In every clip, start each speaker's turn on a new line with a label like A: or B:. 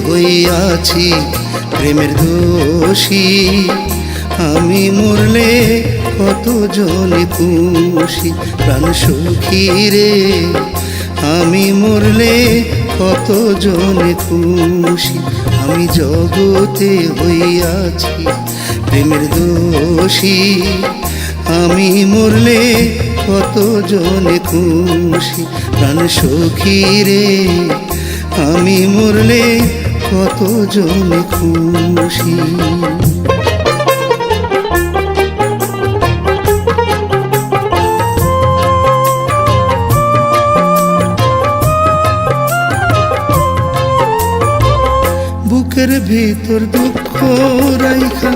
A: হইয়াছি প্রেমের দোষী। আমি মরলে কতজনে খুশি প্রাণ সখী রে, আমি মরলে কতজনে খুশি। আমি জগতে হইয়াছি প্রেমের দোষী, আমি মরলে কতজনে খুশি প্রাণ সখী রে, আমি মরলে কতজনে খুশি। বুকের ভিতর দুঃখ রাইখা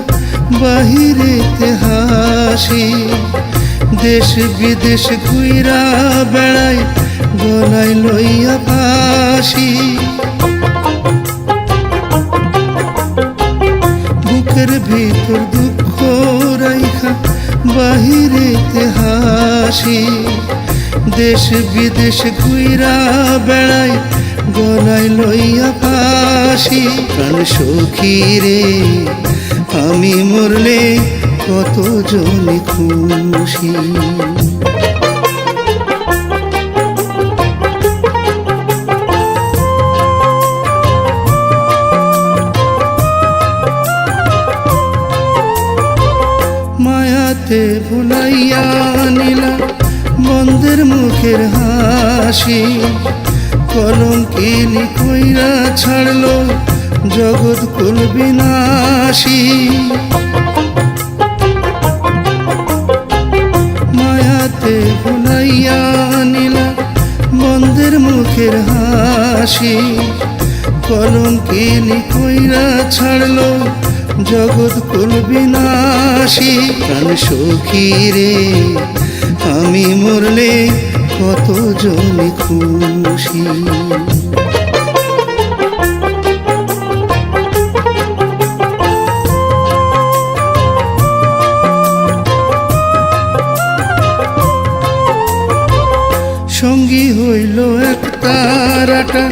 A: বাহিরেতে হাসি, দেশ বিদেশ ঘুইরা বেড়াই গলায় লইয়া ফাঁসি। বুকের ভিতর দুঃখ রাইখা বাহিরেতে হাসি, দেশ বিদেশ ঘুইরা বেড়াই গলায় লইয়া ফাঁসি। প্রাণ সখী রে, আমি মরলে কতজনে খুশি। মায়াতে ভুলাইয়া নিলা বন্ধের মুখের হাসি, কলঙ্কিনী কইরা ছাড়লো জগৎ কুল বিনাশী। মায়াতে ভুলাইয়া নিলা বন্ধের মুখের হাসি, কলঙ্কিনী কইরা ছাড়লো জগৎ কুল বিনাশী। প্রাণ সখী রে, আমি মরলে কতজনে খুশি। সঙ্গী হইল এক তারাটা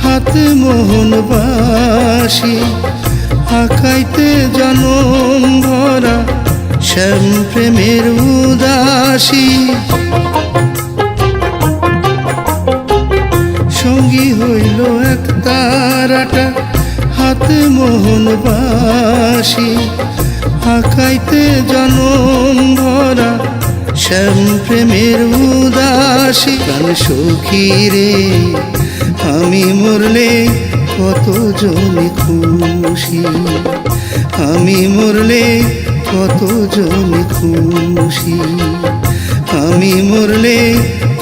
A: হাতে মোহন বাসি, আঁকাইতে জনম ভরা শ্যাম প্রেমের উদাসী। সঙ্গী হইল এক তারাটা হাতে মোহন বাসি, আঁকাইতে জনম ভরা শ্যাম প্রেমের উদাসী। প্রাণ সখী রে, আমি মরলে কতজনে খুশি, আমি মরলে কতজনে খুশি, আমি মরলে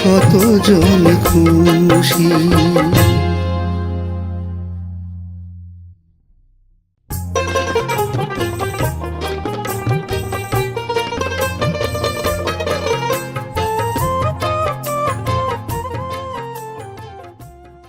A: কতজনে খুশি।